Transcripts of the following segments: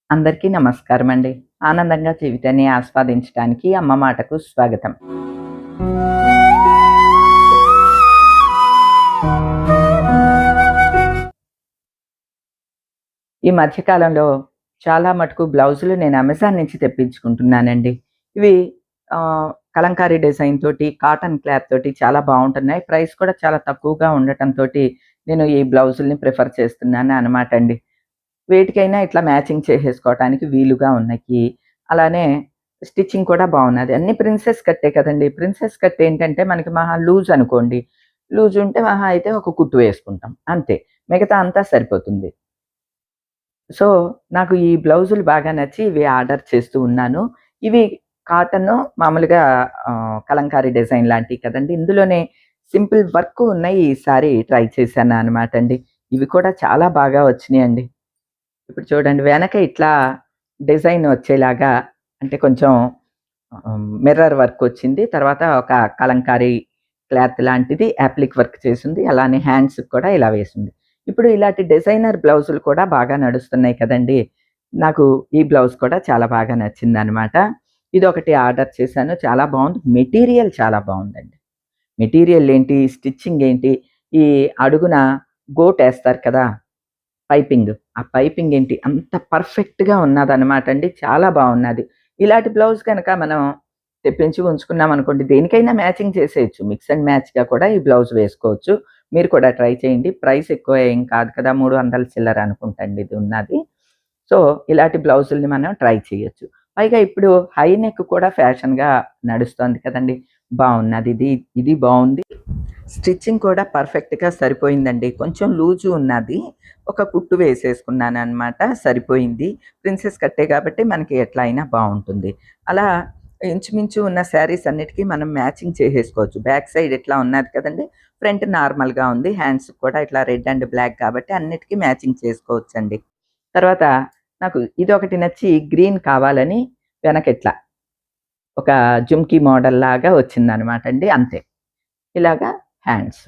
అందరికీ నమస్కారం అండి. ఆనందంగా జీవితాన్ని ఆస్వాదించడానికి అమ్మ మాటకు స్వాగతం. ఈ మధ్య కాలంలో చాలా మటుకు బ్లౌజులు నేను అమెజాన్ నుంచి తెప్పించుకుంటున్నానండి. ఇవి కలంకారీ డిజైన్ తోటి, కాటన్ క్లాత్ తోటి చాలా బావుంటున్నాయి. ప్రైస్ కూడా చాలా తక్కువగా ఉండటంతోటి నేను ఈ బ్లౌజుల్ని ప్రిఫర్ చేస్తున్నాను అనమాట అండి. వేటికైనా ఇట్లా మ్యాచింగ్ చేసేసుకోవటానికి వీలుగా ఉన్నాయి. అలానే స్టిచ్చింగ్ కూడా బావున్నది. అన్నీ ప్రిన్సెస్ కట్టే కదండీ! ప్రిన్సెస్ కట్ ఏంటంటే మనకి మహా లూజ్ అనుకోండి. లూజ్ ఉంటే మహా అయితే ఒక కుట్టు వేసుకుంటాం అంతే. మిగతా అంతా సరిపోతుంది. సో, నాకు ఈ బ్లౌజులు బాగా నచ్చి ఇవి ఆర్డర్ చేస్తూ ఉన్నాను. ఇవి కాటను మామూలుగా కలంకారీ డిజైన్ లాంటివి కదండీ! ఇందులోనే సింపుల్ వర్క్ ఉన్నాయి ఈసారి ట్రై చేశాననమాట అండి. ఇవి కూడా చాలా బాగా వచ్చినియండి. ఇప్పుడు చూడండి వెనక ఇట్లా డిజైన్ వచ్చేలాగా అంటే కొంచెం మిర్రర్ వర్క్ వచ్చింది. తర్వాత ఒక కలంకారీ క్లాత్ లాంటిది యాప్లిక్ వర్క్ చేసుంది. అలానే హ్యాండ్స్‌కి కూడా ఇలా వేసింది. ఇప్పుడు ఇలాంటి డిజైనర్ బ్లౌజులు కూడా బాగా నడుస్తున్నాయి కదండీ! నాకు ఈ బ్లౌజ్ కూడా చాలా బాగా నచ్చిందనమాట. ఇదొకటి ఆర్డర్ చేశాను. చాలా బావుంది. మెటీరియల్ చాలా బావుందండి. మెటీరియల్ ఏంటి, స్టిచ్చింగ్ ఏంటి, ఈ అడుగున గోటేస్తారు కదా! పైపింగ్. ఆ పైపింగ్ ఏంటి అంత పర్ఫెక్ట్‌గా ఉన్నదనమాట అండి. చాలా బావున్నది. ఇలాంటి బ్లౌజ్ గనక మనం తెప్పించి ఉంచుకున్నామనుకోండి, దేనికైనా మ్యాచింగ్ చేసేయొచ్చు. మిక్స్ అండ్ మ్యాచ్‌గా కూడా ఈ బ్లౌజ్ వేసుకోవచ్చు. మీరు కూడా ట్రై చేయండి. ప్రైస్ ఎక్కువ ఏం కాదు కదా! 300 చిల్లర అనుకుంటా అండి ఇది ఉన్నది. సో, ఇలాంటి బ్లౌజుల్ని మనం ట్రై చేయొచ్చు. పైగా ఇప్పుడు హై నెక్ కూడా ఫ్యాషన్‌గా నడుస్తోంది కదండీ! బావున్నది. ఇది బావుంది. స్టిచ్చింగ్ కూడా పర్ఫెక్ట్‌గా సరిపోయిందండి. కొంచెం లూజు ఉన్నది. ఒక కుట్టు వేసేసుకున్నాననమాట. సరిపోయింది. ప్రిన్సెస్ కట్టే కాబట్టి మనకి ఎట్లా అయినా బావుంటుంది. అలా ఇంచుమించు ఉన్న శారీస్ అన్నిటికి మనం మ్యాచింగ్ చేసేసుకోవచ్చు. బ్యాక్ సైడ్ ఇట్లా ఉన్నది కదండీ! ఫ్రంట్ నార్మల్‌గా ఉంది. హ్యాండ్స్‌కి కూడా ఇట్లా రెడ్ అండ్ బ్లాక్ కాబట్టి అన్నిటికి మ్యాచింగ్ చేసుకోవచ్చండి. తర్వాత నాకు ఇదొకటి నచ్చి గ్రీన్ కావాలని వెనకిట్లా ఒక జుమ్కీ మోడల్‌లాగా వచ్చిందనమాట అండి. అంతే. ఇలాగా హ్యాండ్స్.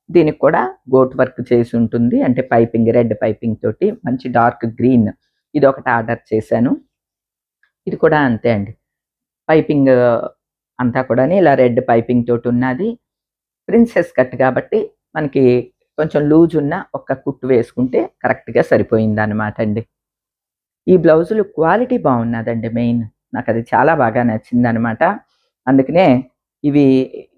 దీనికి కూడా గోట్ వర్క్ చేసుంటుంది. అంటే పైపింగ్, రెడ్ పైపింగ్ తోటి మంచి డార్క్ గ్రీన్ ఇదొకటి ఆర్డర్ చేశాను. ఇది కూడా అంతే అండి. పైపింగ్ అంతా కూడాని ఇలా రెడ్ పైపింగ్ తోటున్నది. ప్రిన్సెస్ కట్ కాబట్టి మనకి కొంచెం లూజ్ ఉన్న ఒక్క కుట్టు వేసుకుంటే కరెక్ట్‌గా సరిపోయిందనమాట అండి. ఈ బ్లౌజులు క్వాలిటీ బావున్నదండి మెయిన్. నాకది చాలా బాగా నచ్చిందనమాట. అందుకనే ఇవి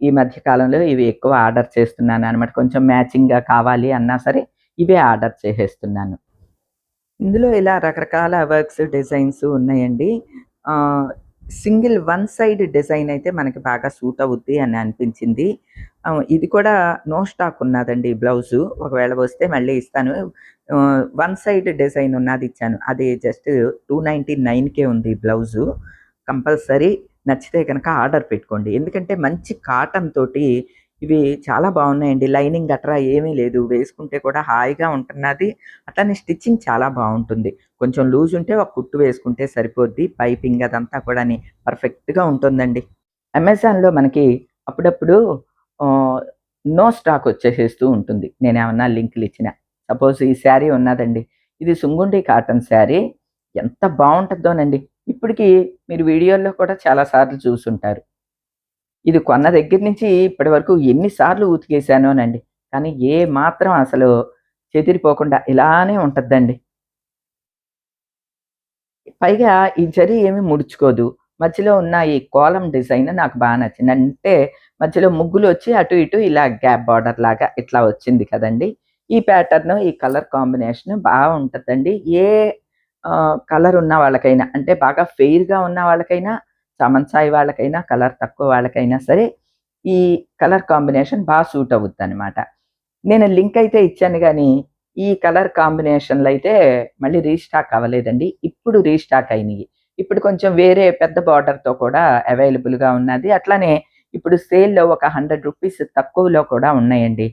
ఈ మధ్య కాలంలో ఇవి ఎక్కువ ఆర్డర్ చేస్తున్నాననమాట. కొంచెం మ్యాచింగ్‌గా కావాలి అన్నా సరే ఇవే ఆర్డర్ చేసేస్తున్నాను. ఇందులో ఇలా రకరకాల వర్క్స్, డిజైన్స్ ఉన్నాయండి. ఆహ్, సింగిల్ వన్ సైడ్ డిజైన్ అయితే మనకి బాగా సూట్ అవుద్ది అని అనిపించింది. ఇది కూడా నో స్టాక్ ఉన్నదండి బ్లౌజు. ఒకవేళ వస్తే మళ్ళీ ఇస్తాను. వన్ సైడ్ డిజైన్ ఉన్నది ఇచ్చాను. అది జస్ట్ 299కే ఉంది బ్లౌజు. కంపల్సరీ నచ్చితే గనక ఆర్డర్ పెట్టుకోండి. ఎందుకంటే మంచి కాటన్ తోటి ఇవి చాలా బావున్నాయండి. లైనింగ్ గట్రా ఏమీ లేదు. వేసుకుంటే కూడా హాయిగా ఉంటున్నది. అట్లనే స్టిచ్చింగ్ చాలా బావుంటుంది. కొంచెం లూజ్ ఉంటే ఒక కుట్టు వేసుకుంటే సరిపోద్ది. పైపింగ్ అదంతా కూడాని పర్ఫెక్ట్‌గా ఉంటుందండి. అమెజాన్‌లో మనకి అప్పుడప్పుడు ఆహ్, నో స్టాక్ వచ్చేసేస్తూ ఉంటుంది. నేనేమన్నా లింకులిచ్చినా. సపోజ్ ఈ శారీ ఉన్నదండి. ఇది సుంగుండి కాటన్ శారీ. ఎంత బావుంటద్దోనండి. ఇప్పటికి మీరు వీడియోల్లో కూడా చాలా సార్లు చూసుంటారు. ఇది కొన్న దగ్గర నుంచి ఇప్పటి వరకు ఎన్ని సార్లు ఉతికేసానోనండి. కానీ ఏ మాత్రం అసలు చెదిరిపోకుండా ఇలానే ఉంటద్దండి. పైగా ఈ జరీ ఏమి ముడుచుకోదు. మధ్యలో ఉన్న ఈ కోలమ్ డిజైన్ నాకు బా నచ్చింది. అంటే మధ్యలో ముగ్గులొచ్చి అటు ఇటు ఇలా గ్యాప్ బార్డర్ లాగా ఇట్లా వచ్చింది కదండీ! ఈ ప్యాటర్న్, ఈ కలర్ కాంబినేషన్ బావుంటదండి. ఏ కలర్ ఉన్న వాళ్ళకైనా అంటే బాగా ఫెయిర్‌గా ఉన్న వాళ్ళకైనా, చామంచాయి వాళ్ళకైనా, కలర్ తక్కువ వాళ్ళకైనా సరే ఈ కలర్ కాంబినేషన్ బా సూట్ అవుద్దనమాట. నేను లింక్ అయితే ఇచ్చాను గానీ, ఈ కలర్ కాంబినేషన్‌లో అయితే మళ్ళీ రీస్టాక్ అవ్వలేదండి. ఇప్పుడు రీస్టాక్ అయినియి. ఇప్పుడు కొంచెం వేరే పెద్ద బార్డర్‌తో కూడా అవైలబుల్‌గా ఉన్నది. అట్లానే ఇప్పుడు సేల్‌లో ఒక రూ. 100 తక్కువలో కూడా ఉన్నాయండి.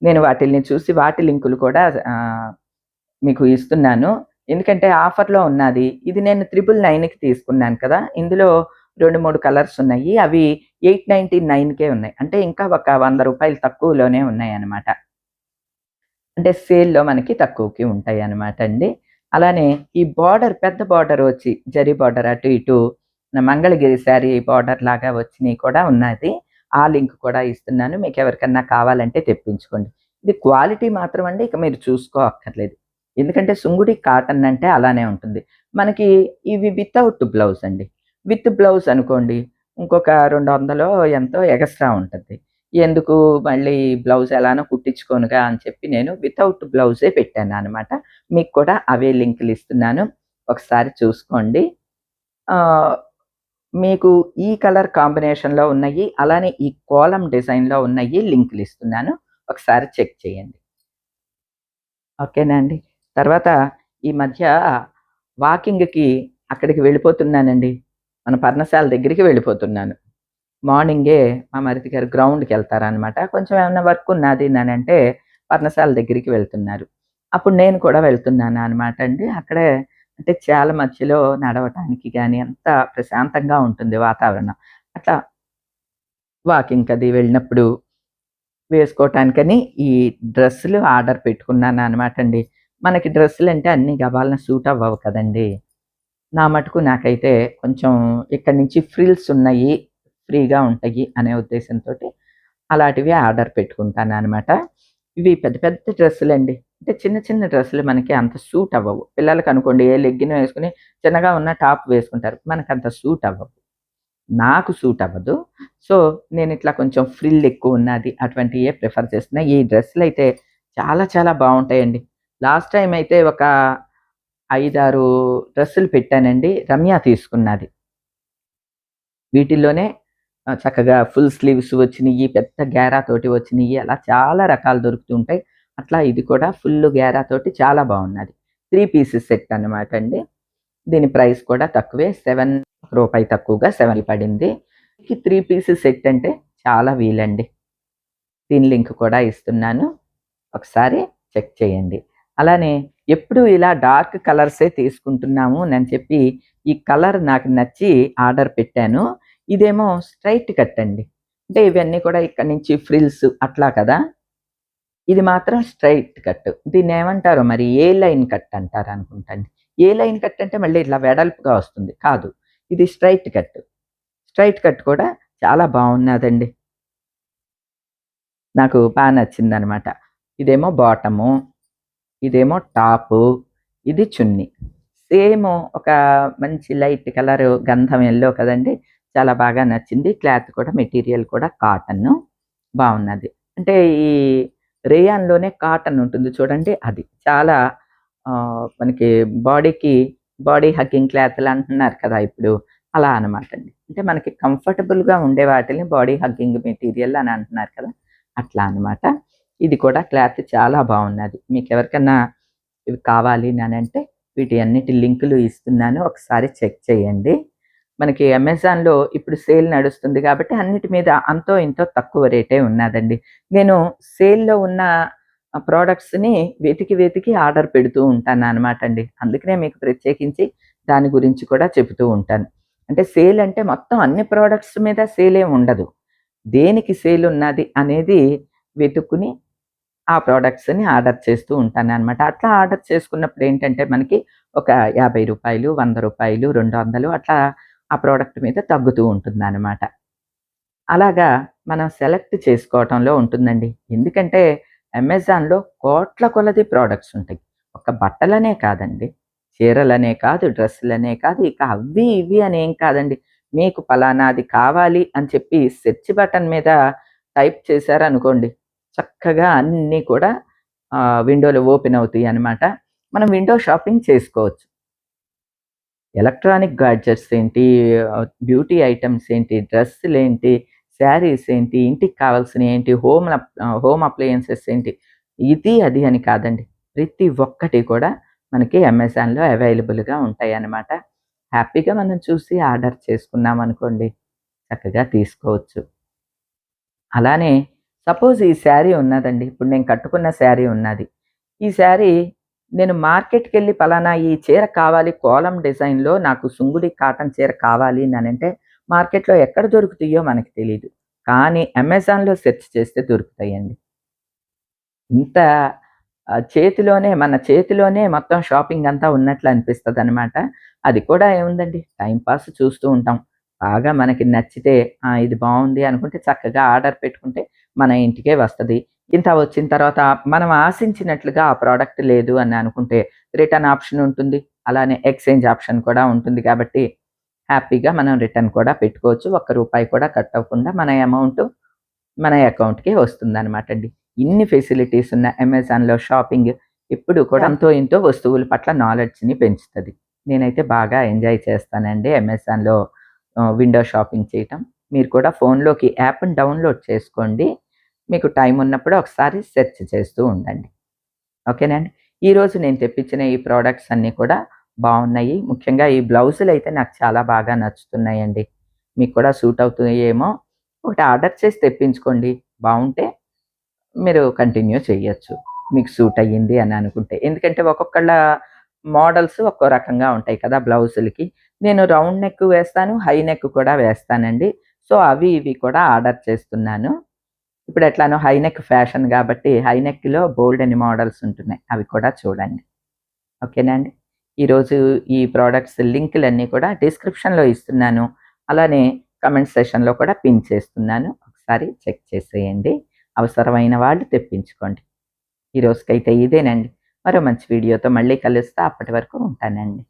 నేను వాటిల్ని చూసి వాటి లింకులు కూడా మీకు ఇస్తున్నాను. ఎందుకంటే ఆఫర్‌లో ఉన్నాది. ఇది నేను 999కి తీసుకున్నాను కదా! ఇందులో 2, 3 కలర్స్ ఉన్నాయి. అవి 899కే ఉన్నాయి. అంటే ఇంకా ఒక రూ. 100 తక్కువలోనే ఉన్నాయన్నమాట. అంటే సేల్‌లో మనకి తక్కువకి ఉంటాయన్నమాట అండి. అలానే ఈ బార్డర్ పెద్ద బార్డర్ వచ్చి జరీ బార్డర్ అటు ఇటు మంగళగిరి శారీ బార్డర్ లాగా వచ్చినవి కూడా ఉన్నది. ఆ లింక్ కూడా ఇస్తున్నాను. మీకు ఎవరికన్నా కావాలంటే తెప్పించుకోండి. ఇది క్వాలిటీ మాత్రం అండి ఇక మీరు చూసుకోక్కర్లేదు. ఎందుకంటే సుంగుడి కాటన్ అంటే అలానే ఉంటుంది. మనకి ఇవి వితౌట్ బ్లౌజ్ అండి. విత్ బ్లౌజ్ అనుకోండి ఇంకొక 200 ఎంతో ఎగస్ట్రా ఉంటది. ఎందుకు మళ్ళీ బ్లౌజ్ ఎలానో కుట్టించుకోనుగా అని చెప్పి నేను వితౌట్ బ్లౌజే పెట్టాననమాట. మీకు కూడా అవే లింకులు ఇస్తున్నాను. ఒకసారి చూసుకోండి. ఆహ్, మీకు ఈ కలర్ కాంబినేషన్‌లో ఉన్నయి, అలానే ఈ కోలమ్ డిజైన్‌లో ఉన్నయి లింకులు ఇస్తున్నాను. ఒకసారి చెక్ చేయండి. ఓకేనా అండి. తర్వాత ఈ మధ్య వాకింగ్‌కి అక్కడికి వెళ్ళిపోతున్నానండి. మన పర్ణశాల దగ్గరికి వెళ్ళిపోతున్నాను. మార్నింగే మా మరిది గారు గ్రౌండ్‌కెళ్తారనమాట. కొంచెం ఏమన్నా వర్క్ ఉన్నాది నానంటే పర్ణశాల దగ్గరికి వెళ్తున్నారు. అప్పుడు నేను కూడా వెళ్తున్నాననమాట అండి. అక్కడే అంటే చాలా మధ్యలో నడవటానికి గాని అంతా ప్రశాంతంగా ఉంటుంది వాతావరణం. అట్లా వాకింగ్‌కది వెళ్ళినప్పుడు వేసుకోవటానికని ఈ డ్రెస్సులు ఆర్డర్ పెట్టుకున్నాననమాట అండి. మనకి డ్రెస్సులంటే అన్నీ గబాలన సూట్ అవ్వవు కదండీ! నా మటుకు నాకైతే కొంచెం ఇక్కడి నుంచి ఫ్రిల్స్ ఉన్నాయి. ఫ్రీగా ఉంటాయి అనే ఉద్దేశంతోటి అలాంటివి ఆర్డర్ పెట్టుకుంటాననమాట. ఇవి పెద్ద పెద్ద డ్రెస్సులండి. అంటే చిన్న చిన్న డ్రెస్సులు మనకి అంత సూట్ అవ్వవు. పిల్లలకనుకోండి ఏ లెగ్గిన్ వేసుకొని చిన్నగా ఉన్న టాప్ వేసుకుంటారు. మనకంత సూట్ అవ్వవు. నాకు సూట్ అవ్వదు. సో, నేనిట్లా కొంచెం ఫ్రిల్ ఎక్కువున్నది అటువంటియే ప్రిఫర్ చేస్తున్నా. ఈ డ్రెస్సులైతే చాలా చాలా బావుంటాయండి. లాస్ట్ టైమ్ అయితే ఒక 5, 6 డ్రెస్సులు పెట్టానండి. రమ్య తీసుకున్నది. వీటిల్లోనే చక్కగా ఫుల్ స్లీవ్స్ వచ్చినియి, పెద్ద గేరా తోటి వచ్చినియి. అలా చాలా రకాలు దొరుకుతూ ఉంటాయి. అట్లా ఇది కూడా ఫుల్ గేరా తోటి చాలా బావున్నది. 3 పీసెస్ సెట్ అనమాట అండి. దీని ప్రైస్ కూడా తక్కువే. రూపాయి తక్కువగా 7 పడింది. ఈ 3 పీసెస్ సెట్ అంటే చాలా వీలండి. దీని లింక్ కూడా ఇస్తున్నాను. ఒకసారి చెక్ చేయండి. అలానే ఎప్పుడు ఇలా డార్క్ కలర్సే తీసుకుంటున్నాము అని చెప్పి ఈ కలర్ నాకు నచ్చి ఆర్డర్ పెట్టాను. ఇదేమో స్ట్రెయిట్ కట్ అండి. అంటే ఇవన్నీ కూడా ఇక్కడి నుంచి ఫ్రిల్స్ అట్లా కదా! ఇది మాత్రం స్ట్రెయిట్ కట్. దీన్నేమంటారో మరి ఏ లైన్ కట్ అంటారనుకుంటండి. ఏ లైన్ కట్ అంటే మళ్ళీ ఇట్లా వెడల్పుగా వస్తుంది. కాదు. ఇది స్ట్రెయిట్ కట్. స్ట్రెయిట్ కట్ కూడా చాలా బావున్నాదండి. నాకు నచ్చిందనమాట. ఇదేమో బాటము, ఇదేమో టాపు, ఇది చున్నీ. సేము ఒక మంచి లైట్ కలరు గంధం యెల్లో కదండీ! చాలా బాగా నచ్చింది. క్లాత్ కూడా మెటీరియల్ కూడా కాటను బావున్నది. అంటే ఈ రేయాన్‌లోనే కాటన్ ఉంటుంది చూడండి అది. చాలా మనకి బాడీకి బాడీ హగ్గింగ్ క్లాతులు అంటున్నారు కదా! ఇప్పుడు. అలా అనమాటండి. అంటే మనకి కంఫర్టబుల్‌గా ఉండే వాటిల్ని బాడీ హగ్గింగ్ మెటీరియల్ అని అంటున్నారు కదా! అట్లా అనమాట. ఇది కూడా క్లాత్ చాలా బావున్నది. మీకెవరికన్నా ఇవి కావాలి అనంటే వీటి అన్నిటి లింకులు ఇస్తున్నాను. ఒకసారి చెక్ చేయండి. మనకి అమెజాన్‌లో ఇప్పుడు సేల్ నడుస్తుంది కాబట్టి అన్నిటి మీద అంతో ఇంతో తక్కువ రేటే ఉన్నాదండి. నేను సేల్‌లో ఉన్న ప్రొడక్ట్స్‌ని వెతికి వెతికి ఆర్డర్ పెడుతూ ఉంటాననమాట అండి. అందుకనే మీకు ప్రత్యేకించి దాని గురించి కూడా చెబుతూ ఉంటాను. అంటే సేల్ అంటే మొత్తం అన్ని ప్రొడక్ట్స్ మీద సేలేం ఉండదు. దేనికి సేల్ ఉన్నది అనేది వెతుక్కుని ఆ ప్రొడక్ట్స్‌ని ఆర్డర్ చేస్తూ ఉంటాననమాట. అట్లా ఆర్డర్ చేసుకున్నప్పుడు ఏంటంటే మనకి ఒక రూ. 50, రూ. 100, 200 అట్లా ఆ ప్రొడక్ట్ మీద తగ్గుతూ ఉంటుందనమాట. అలాగా మనం సెలెక్ట్ చేసుకోవటంలో ఉంటుందండి. ఎందుకంటే అమెజాన్‌లో కోట్ల కొలది ప్రొడక్ట్స్ ఉంటాయి. ఒక బట్టలనే కాదండి. చీరలనే కాదు, డ్రెస్సులనే కాదు, ఇక అవి ఇవి అనేం కాదండి. మీకు పలానాది కావాలి అని చెప్పి సెర్చ్ బటన్ మీద టైప్ చేశారనుకోండి, చక్కగా అన్నీ కూడా విండోలో ఓపెన్ అవుతాయనమాట. మనం విండో షాపింగ్ చేసుకోవచ్చు. ఎలక్ట్రానిక్ గాడ్జెట్స్ ఏంటి, బ్యూటీ ఐటెమ్స్ ఏంటి, డ్రెస్సులేంటి, శారీస్ ఏంటి, ఇంటికి కావాల్సినయేంటి, హోమ్ అప్లయెన్సెస్ ఏంటి, ఇది, అది అని కాదండి. ప్రతి ఒక్కటి కూడా మనకి అమెజాన్‌లో అవైలబుల్‌గా ఉంటాయన్నమాట. హ్యాపీగా మనం చూసి ఆర్డర్ చేసుకున్నామనుకోండి, చక్కగా తీసుకోవచ్చు. అలానే సపోజ్ ఈ శారీ ఉన్నదండి. ఇప్పుడు నేను కట్టుకున్న శారీ ఉన్నది. ఈ శారీ నేను మార్కెట్‌కెళ్ళి పలానా ఈ చీర కావాలి కోలం డిజైన్‌లో నాకు సుంగుడి కాటన్ చీర కావాలి అనంటే మార్కెట్‌లో ఎక్కడ దొరుకుతాయో మనకు తెలీదు. కానీ అమెజాన్‌లో సెర్చ్ చేస్తే దొరుకుతాయండి. ఇంత మన చేతిలోనే మొత్తం షాపింగ్ అంతా ఉన్నట్లు అనిపిస్తదనమాట. అది కూడా ఏముందండి టైమ్ పాస్ చూస్తూ ఉంటాం. బాగా మనకి నచ్చితే ఇది బావుంది అనుకుంటే చక్కగా ఆర్డర్ పెట్టుకుంటే మన ఇంటికే వస్తది. ఇంత వచ్చిన తర్వాత మనం ఆశించినట్లుగా ఆ ప్రొడక్ట్ లేదు అని అనుకుంటే రిటర్న్ ఆప్షన్ ఉంటుంది. అలానే ఎక్స్‌చేంజ్ ఆప్షన్ కూడా ఉంటుంది కాబట్టి హ్యాపీగా మనం రిటర్న్ కూడా పెట్టుకోవచ్చు. ఒక్క రూపాయి కూడా కట్ అవ్వకుండా మన అమౌంట్ మన అకౌంట్‌కే వస్తుందనమాటండి. ఇన్ని ఫెసిలిటీస్ ఉన్న అమెజాన్‌లో షాపింగ్ ఎప్పుడు కూడా అంతో ఇంతో వస్తువుల పట్ల నాలెడ్జ్‌ని పెంచుతది. నేనైతే బాగా ఎంజాయ్ చేస్తానండి అమెజాన్‌లో విండో షాపింగ్ చేయటం. మీరు కూడా ఫోన్‌లోకి యాప్‌ని డౌన్‌లోడ్ చేసుకోండి. మీకు టైం ఉన్నప్పుడు ఒకసారి సెర్చ్ చేస్తూ ఉండండి. ఓకేనండి. ఈరోజు నేను తెప్పించిన ఈ ప్రొడక్ట్స్ అన్నీ కూడా బావున్నాయి. ముఖ్యంగా ఈ బ్లౌజులైతే నాకు చాలా బాగా నచ్చుతున్నాయండి. మీకు కూడా సూట్ అవుతాయేమో ఒకటి ఆర్డర్ చేసి తెప్పించుకోండి. బావుంటే మీరు కంటిన్యూ చేయొచ్చు. మీకు సూట్ అయ్యింది అని అనుకుంటే. ఎందుకంటే ఒక్కొక్కళ్ళ మోడల్స్ ఒక్కో రకంగా ఉంటాయి కదా బ్లౌజులకి. నేను రౌండ్ నెక్ వేస్తాను, హై నెక్ కూడా వేస్తానండి. సో, అవి ఇవి కూడా ఆర్డర్ చేస్తున్నాను. ఇప్పుడు ఎట్లానో హై నెక్ ఫ్యాషన్ గాబట్టి హై నెక్‌లో బోలెడన్ని మోడల్స్ ఉంటున్నాయి. అవి కూడా చూడండి. ఓకేనా అండి. ఈరోజు ఈ ప్రొడక్ట్స్ లింకులన్నీ కూడా డిస్క్రిప్షన్‌లో ఇస్తున్నాను. అలానే కామెంట్ సెషన్‌లో కూడా పిన్ చేస్తున్నాను. ఒకసారి చెక్ చేసేయండి. అవసరమైన వాళ్ళు తెప్పించుకోండి. ఈ రోజుకైతే ఇదేనండి. మరో మంచి వీడియోతో మళ్ళీ కలుస్తా. అప్పటి వరకు ఉంటానండి.